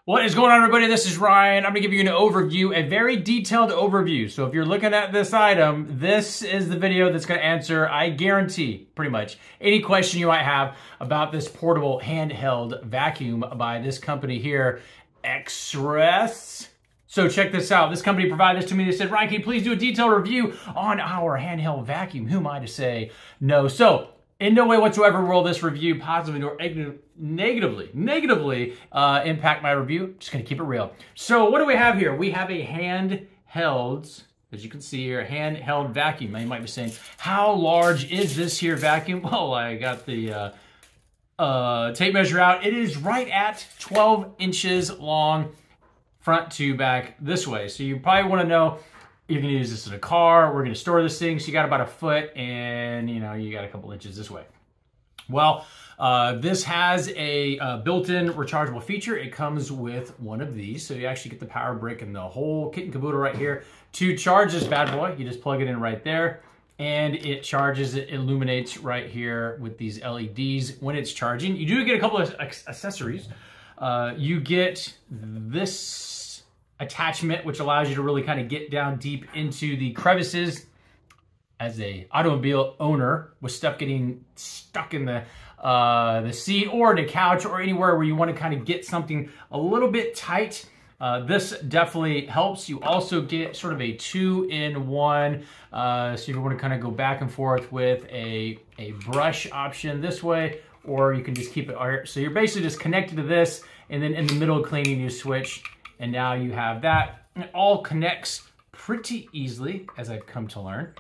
What is going on, everybody? This is Ryan. I'm gonna give you an overview, a very detailed overview. So if you're looking at this item, this is the video that's gonna answer, I guarantee, pretty much, any question you might have about this portable handheld vacuum by this company here, Xrest. So check this out. This company provided this to me. They said, Ryan, can you please do a detailed review on our handheld vacuum? Who am I to say no? So in no way whatsoever will this review positively or negatively impact my review. Just gonna keep it real. So what do we have here? We have a handheld, as you can see here, a handheld vacuum. Now you might be saying, how large is this here vacuum? Well, I got the tape measure out. It is right at 12 inches long, front to back this way. So you probably wanna know, you're gonna use this in a car, we're gonna store this thing, so you got about a foot and you got a couple inches this way. Well, this has a built-in rechargeable feature. It comes with one of these, so you actually get the power brick and the whole kit and caboodle right here. To charge this bad boy, you just plug it in right there, and it charges, it illuminates right here with these LEDs when it's charging. You do get a couple of accessories. You get this attachment, which allows you to really kind of get down deep into the crevices. As a automobile owner with stuff getting stuck in the seat or in a couch or anywhere where you want to kind of get something a little bit tight, this definitely helps. You also get sort of a 2-in-1, so you want to kind of go back and forth with a brush option this way, or you can just keep it. So you're basically just connected to this, and then in the middle of cleaning you switch, and now you have that. It all connects pretty easily, as I've come to learn.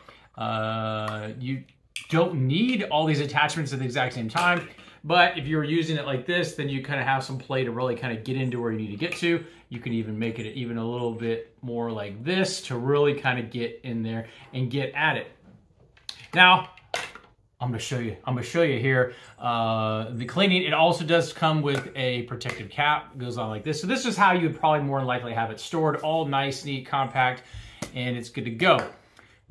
You don't need all these attachments at the exact same time, but if you're using it like this, then you kind of have some play to really kind of get into where you need to get to. You can even make it even a little bit more like this to really kind of get in there and get at it. Now, I'm gonna show you here the cleaning. It also does come with a protective cap. It goes on like this. So this is how you would probably more than likely have it stored, all nice, neat, compact, and it's good to go.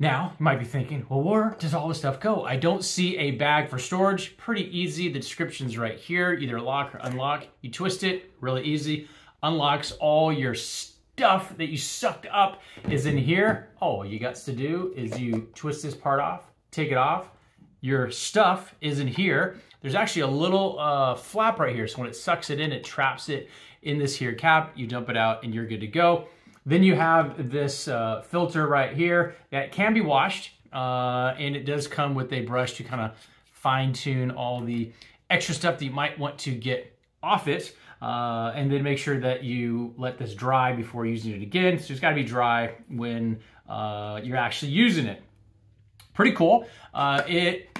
Now, you might be thinking, well, where does all this stuff go? I don't see a bag for storage. Pretty easy. The description's right here. Either lock or unlock. You twist it, really easy. Unlocks all your stuff that you sucked up is in here. All you got to do is you twist this part off, take it off. Your stuff is in here. There's actually a little flap right here. So when it sucks it in, it traps it in this here cap. You dump it out and you're good to go. Then you have this filter right here that can be washed, and it does come with a brush to kind of fine tune all the extra stuff that you might want to get off it, and then make sure that you let this dry before using it again. So it's got to be dry when you're actually using it. Pretty cool. It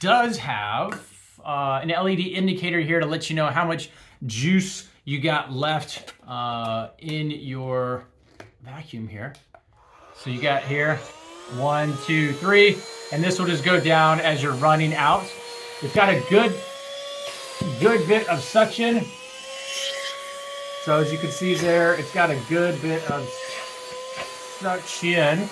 does have an LED indicator here to let you know how much juice you got left in your vacuum here. So you got here 1, 2, 3, and this will just go down as you're running out. It's got a good bit of suction. So as you can see there, it's got a good bit of suction.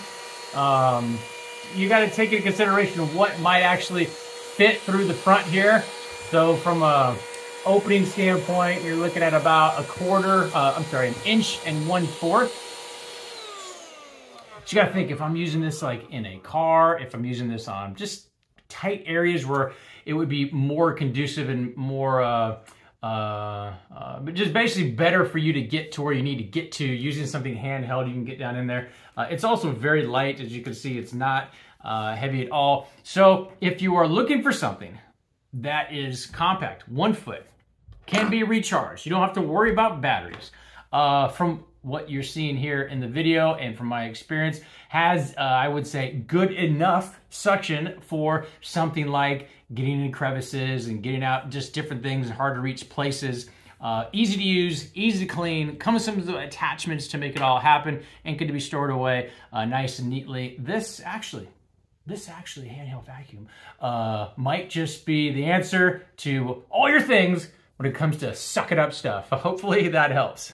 You got to take into consideration of what might actually fit through the front here. So from a opening standpoint, you're looking at about an inch and 1/4. But you gotta think, if I'm using this like in a car, if I'm using this on just tight areas where it would be more conducive and more, but just basically better for you to get to where you need to get to using something handheld, you can get down in there. It's also very light, as you can see, it's not heavy at all. So if you are looking for something that is compact, 1 foot, can be recharged. You don't have to worry about batteries. From what you're seeing here in the video and from my experience, has, I would say, good enough suction for something like getting in crevices and getting out just different things, hard to reach places. Easy to use, easy to clean, comes with some attachments to make it all happen, and could be stored away nice and neatly. This actually handheld vacuum might just be the answer to all your things when it comes to sucking up stuff. Hopefully that helps.